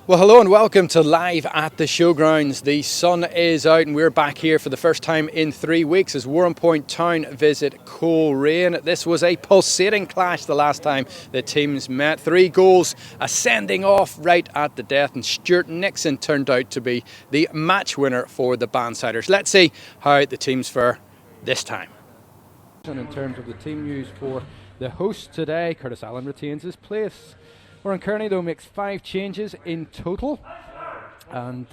Well, hello and welcome to Live at the Showgrounds. The sun is out and we're back here for the first time in 3 weeks as Warrenpoint Town visit Coleraine. This was a pulsating clash the last time the teams met. 3 goals, a sending off right at the death, and Stuart Nixon turned out to be the match winner for the Bannsiders. Let's see how the teams fare this time. And in terms of the team news for the host today, Curtis Allen retains his place. Warren Kearney, though, makes 5 changes in total, and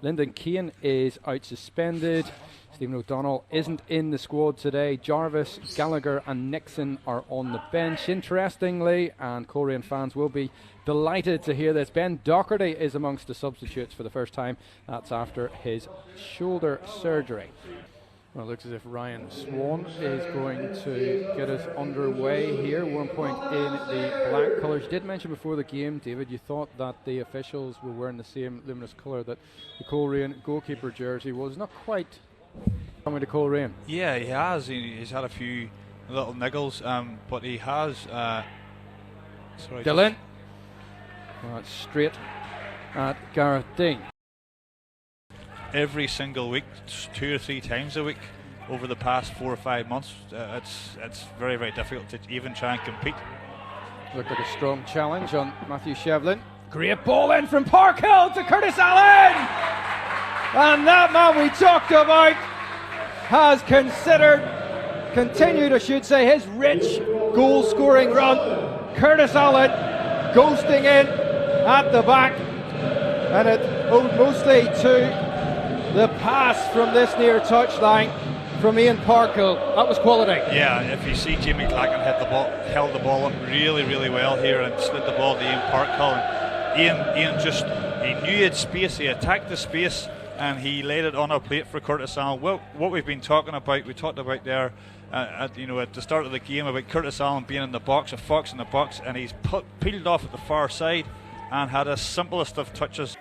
Lyndon Keane is out suspended. Stephen O'Donnell isn't in the squad today. Jarvis, Gallagher and Nixon are on the bench. Interestingly, and Coleraine fans will be delighted to hear this, Ben Docherty is amongst the substitutes for the first time. That's after his shoulder surgery. Well, it looks as if Ryan Swan is going to get us underway here. Warrenpoint in the black colours. You did mention before the game, David, you thought that the officials were wearing the same luminous colour that the Coleraine goalkeeper jersey was. Not quite coming to Coleraine. Yeah, he has. He's had a few little niggles, but he has. Dylan. Well, that's straight at Gareth Dean. Every single week, 2 or 3 times a week over the past 4 or 5 months. It's very, very difficult to even try and compete. Looked like a strong challenge on Matthew Shevlin. Great ball in from Parkhill to Curtis Allen! And that man we talked about has continued, I should say, his rich goal-scoring run. Curtis Allen ghosting in at the back, and it owed mostly to the pass from this near touchline from Ian Parkhill. That was quality. Yeah, if you see Jamie Clacken held the ball up really, really well here and slid the ball to Ian Parkhill. And Ian he knew he had space, he attacked the space, and he laid it on a plate for Curtis Allen. Well, what we've been talking about, we talked about there at the start of the game about Curtis Allen being in the box, a fox in the box, and he's peeled off at the far side and had the simplest of touches.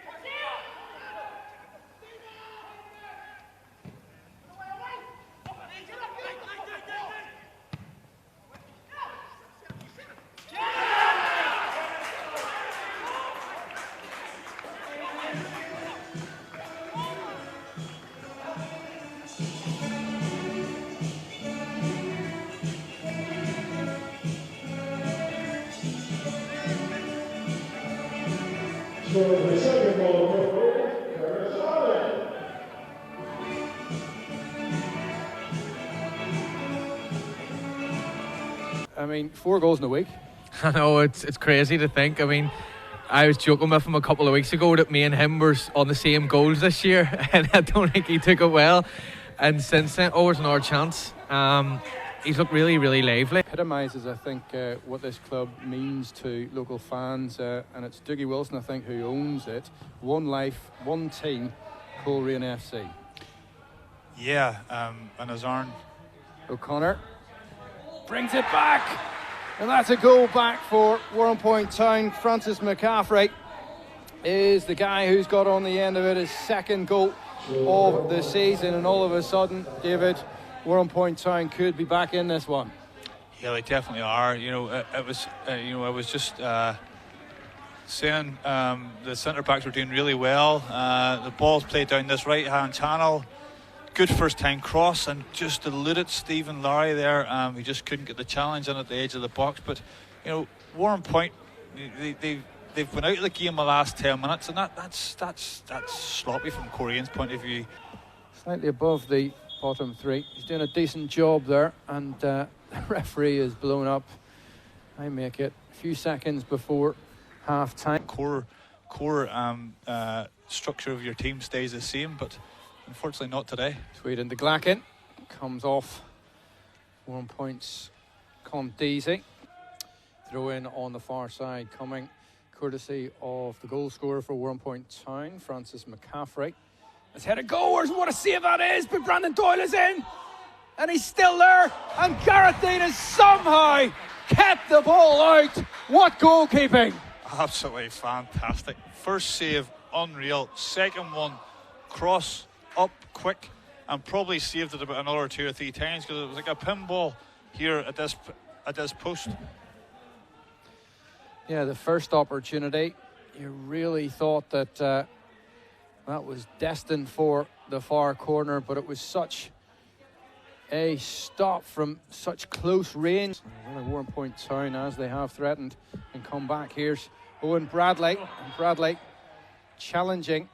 So the second ball for Curtis Allen. I mean, 4 goals in a week. I know, it's crazy to think. I mean, I was joking with him a couple of weeks ago that me and him were on the same goals this year, and I don't think he took it well. And since then, there's another chance. He's looked really, really lively. Epitomises, I think, what this club means to local fans, and it's Dougie Wilson, I think, who owns it. One life, one team, Coleraine FC. Yeah, and Azarn O'Connor brings it back, and that's a goal back for Warrenpoint Town. Francis McCaffrey is the guy who's got on the end of it, his second goal of the season, and all of a sudden, David, Warrenpoint Town could be back in this one. Yeah, they definitely are. I was just saying the centre backs were doing really well. The ball's played down this right hand channel. Good first time cross and just eluded Stephen Lowry there. He just couldn't get the challenge in at the edge of the box. But Warrenpoint, they've been out of the game the last 10 minutes, and that's sloppy from Coreaine's point of view. Slightly above the bottom 3. He's doing a decent job there, and the referee is blown up. I make it a few seconds before half time. Core structure of your team stays the same, but unfortunately not today. Sweden to Glacken, comes off Warrenpoint's Colm Deasy. Throw in on the far side, coming courtesy of the goal scorer for Warrenpoint Town, Francis McCaffrey. It's headed goals, what a save that is, but Brandon Doyle is in, and he's still there, and Gareth Dean has somehow kept the ball out. What goalkeeping! Absolutely fantastic. First save, unreal. Second one, cross up quick, and probably saved it about another 2 or 3 times because it was like a pinball here at this post. Yeah, the first opportunity, You really thought that that was destined for the far corner, but it was such a stop from such close range. Warrenpoint Town, as they have threatened and come back. Here's Owen Bradley, and Bradley challenging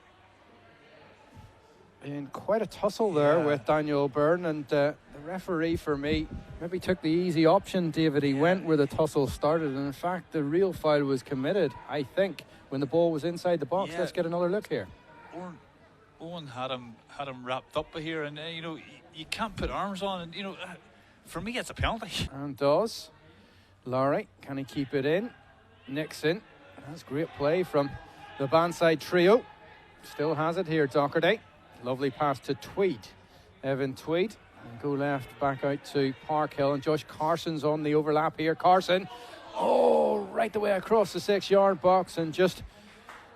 in quite a tussle there with Daniel Byrne, and the referee, for me, maybe took the easy option, David. He went where the tussle started, and in fact the real foul was committed, I think, when the ball was inside the box. Let's get another look here. Owen had him wrapped up here, and you know, you can't put arms on, and you know, for me it's a penalty. And does. Larry, can he keep it in? Nixon, that's great play from the Bandside trio. Still has it here, Doherty. Lovely pass to Tweed. Evan Tweed. And go left, back out to Parkhill, and Josh Carson's on the overlap here. Carson, right the way across the 6-yard box, and just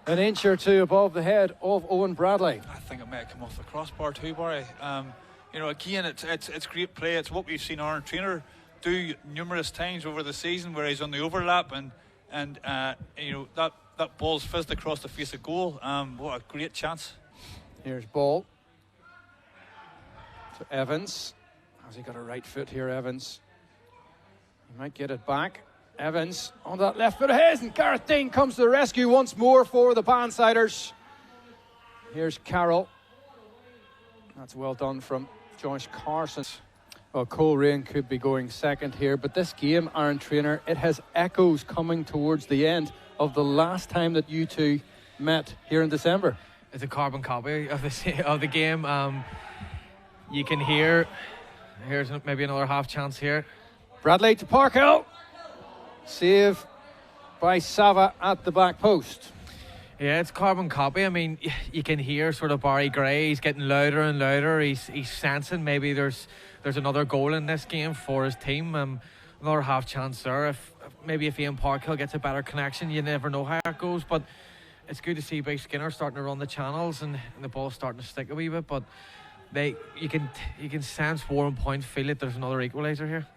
an inch or two above the head of Owen Bradley. I think it may have come off the crossbar too, Barry. You know, again, it's great play. It's what we've seen Aaron Trainer do numerous times over the season, where he's on the overlap, and you know, that ball's fizzed across the face of goal. What a great chance. Here's ball to Evans. Has he got a right foot here, Evans? He might get it back. Evans on that left foot of his, and Gareth Dean comes to the rescue once more for the Bannsiders. Here's Carroll. That's well done from Josh Carson. Well, Coleraine could be going second here, but this game, Aaron Trainer, it has echoes coming towards the end of the last time that you two met here in December. It's a carbon copy of the game. You can hear. Here's maybe another half chance here. Bradley to Parkhill. Save by Sava at the back post. Yeah, it's carbon copy. I mean, you can hear sort of Barry Gray. He's getting louder and louder. He's sensing maybe there's another goal in this game for his team. Another half chance there. If Ian Parkhill gets a better connection, you never know how it goes. But it's good to see Big Skinner starting to run the channels, and the ball's starting to stick a wee bit. But you can sense Warrenpoint, feel it. There's another equaliser here.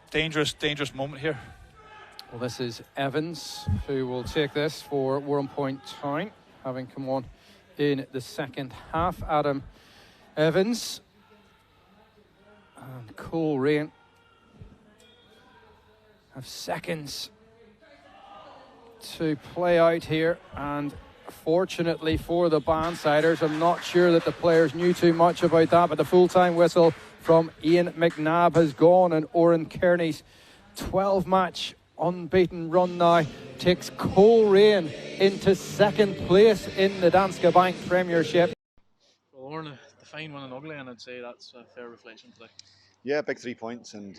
Dangerous moment here. Well, this is Evans who will take this for Warrenpoint Town, having come on in the second half. Adam Evans and Coleraine have seconds to play out here, and fortunately for the Bannsiders, I'm not sure that the players knew too much about that, but the full-time whistle from Ian McNabb has gone, and Oran Kearney's 12-match unbeaten run now takes Coleraine into second place in the Danske Bank Premiership. Well, Oran, the fine win and ugly, and I'd say that's a fair reflection today. Yeah, big 3 points, and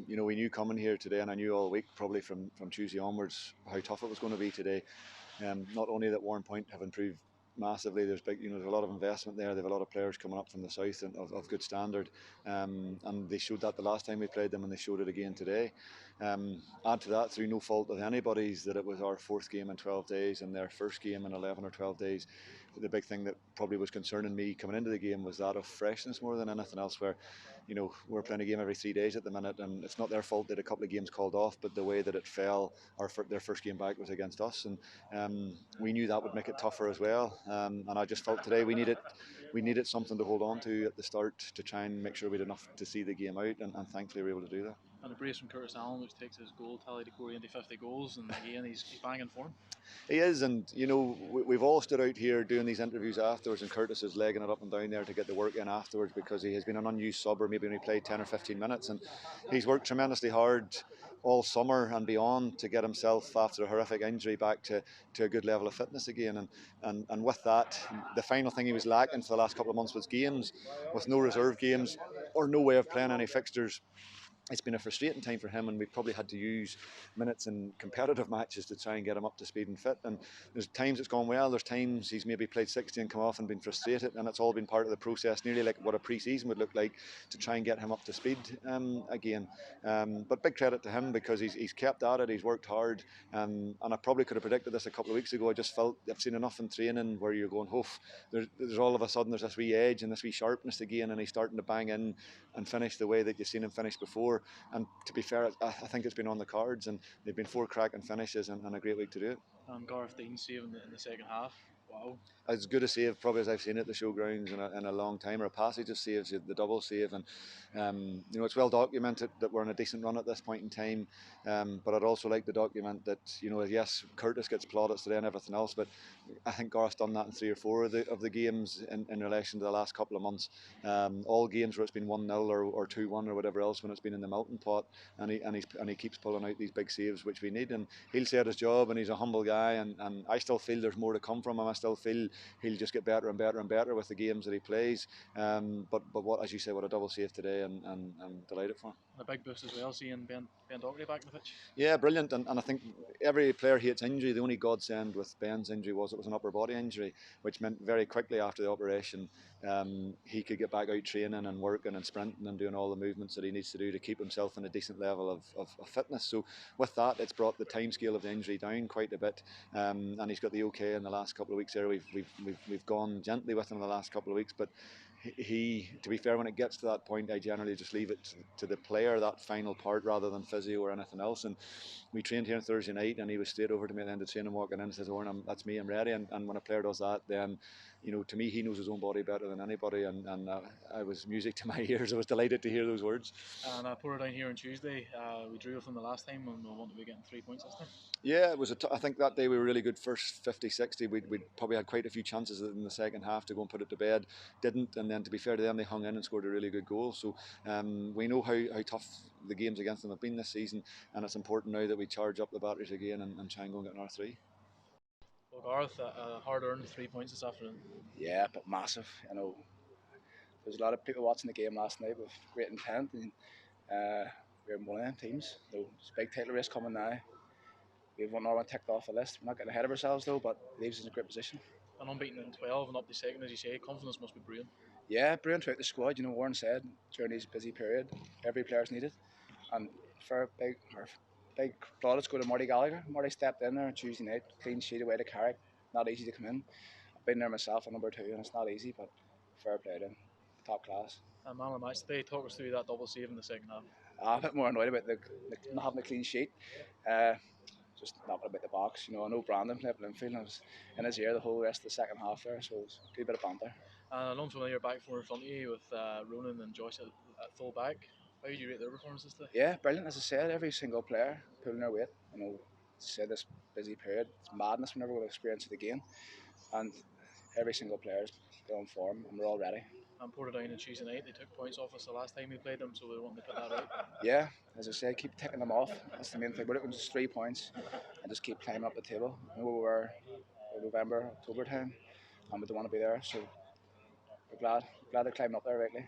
you know, we knew coming here today, and I knew all week, probably from Tuesday onwards, how tough it was going to be today. Not only that Warrenpoint have improved massively, there's a lot of investment there. They have a lot of players coming up from the south and of good standard, and they showed that the last time we played them, and they showed it again today. Add to that, through no fault of anybody's, that it was our fourth game in 12 days and their first game in 11 or 12 days. The big thing that probably was concerning me coming into the game was that of freshness more than anything else, where, you know, we're playing a game every 3 days at the minute, and it's not their fault that a couple of games called off, but the way that it fell, their first game back was against us, and we knew that would make it tougher as well. And I just felt today we needed something to hold on to at the start to try and make sure we had enough to see the game out, and thankfully we were able to do that. And a brace from Curtis Allen, which takes his goal tally to Coleraine to 50 goals, and again he's banging form. He is, and you know, we've all stood out here doing these interviews afterwards, and Curtis is legging it up and down there to get the work in afterwards, because he has been an unused sub, or maybe only played 10 or 15 minutes, and he's worked tremendously hard all summer and beyond to get himself, after a horrific injury, back to a good level of fitness again, and with that, the final thing he was lacking for the last couple of months was games. With no reserve games or no way of playing any fixtures, it's been a frustrating time for him, and we've probably had to use minutes in competitive matches to try and get him up to speed and fit. And there's times it's gone well, there's times he's maybe played 60 and come off and been frustrated, and it's all been part of the process, nearly like what a pre-season would look like, to try and get him up to speed again. But big credit to him, because he's kept at it, he's worked hard, and I probably could have predicted this a couple of weeks ago. I just felt I've seen enough in training where you're going, there's all of a sudden there's this wee edge and this wee sharpness again, and he's starting to bang in and finish the way that you've seen him finish before. 4. And to be fair, I think it's been on the cards, and they've been 4 cracking finishes and a great week to do it. And Gareth Dean saving in the second half. Wow. As good a save probably as I've seen at the Showgrounds in a long time, or a passage of saves, the double save, and it's well documented that we're on a decent run at this point in time. But I'd also like to document that yes, Curtis gets plaudits today and everything else, but I think Gareth's done that in 3 or 4 of the games in relation to the last couple of months. All games where it's been 1-0 or 2-1 or whatever else, when it's been in the melting pot, and he keeps pulling out these big saves which we need, and he'll say his job, and he's a humble guy, and I still feel there's more to come from him. I still feel he'll just get better and better and better with the games that he plays. But what, as you say, what a double save today, and I'm delighted for him. And a big boost as well, seeing Ben Dockery back in the pitch. Yeah, brilliant. And I think every player hates injury. The only godsend with Ben's injury was it was an upper body injury, which meant very quickly after the operation he could get back out training and working and sprinting and doing all the movements that he needs to do to keep himself in a decent level of fitness. So with that, it's brought the timescale of the injury down quite a bit, and he's got the okay in the last couple of weeks there. We've gone gently with him in the last couple of weeks, but he, to be fair, when it gets to that point, I generally just leave it to the player, that final part, rather than physio or anything else. And we trained here on Thursday night, and he was straight over to me at the end of training, walking in and says, "Owen, that's me, I'm ready." And when a player does that, then to me, he knows his own body better than anybody, and I was music to my ears. I was delighted to hear those words. And I put it down here on Tuesday. We drew with them the last time, and we want to be getting 3 points this time. Yeah, it was. I think that day we were really good. First 50-60, we'd probably had quite a few chances in the second half to go and put it to bed. Didn't, and then to be fair to them, they hung in and scored a really good goal. So we know how tough the games against them have been this season, and it's important now that we charge up the batteries again and try and go and get another 3. Well, Gareth, hard-earned 3 points this afternoon. Yeah, but massive. There's a lot of people watching the game last night with great intent, and we're one of them teams. It's a big title race coming now. We've another one ticked off the list. We're not getting ahead of ourselves though, but it leaves us in a great position. And unbeaten in 12 and up to second, as you say, confidence must be brilliant. Yeah, brilliant throughout the squad. Warren said during his busy period, every player's needed. And for big plaudits go to Marty Gallagher. Marty stepped in there on Tuesday night, clean sheet away to Carrick. Not easy to come in. I've been there myself at number 2, and it's not easy, but fair play to him. Top class. And man of the match today, talk us through that double save in the second half. I'm a bit more annoyed about the not having a clean sheet. Just not about the box. I know Brandon played at Linfield, and I was in his ear the whole rest of the second half there, so it was a good bit of banter. And I'm unfamiliar back four in front of you with Ronan and Joyce at full back. How would you rate their performances today? Yeah, brilliant. As I said, every single player pulling their weight. Said this busy period, it's madness. We're never going to experience it again. And every single player is on form, and we're all ready. And Portadown on Tuesday night, they took points off us the last time we played them, so we want to put that right. Yeah, as I said, keep ticking them off. That's the main thing. We're looking just 3 points and just keep climbing up the table. We were in November, October time, and we don't want to be there, so we're glad they're climbing up there rightly.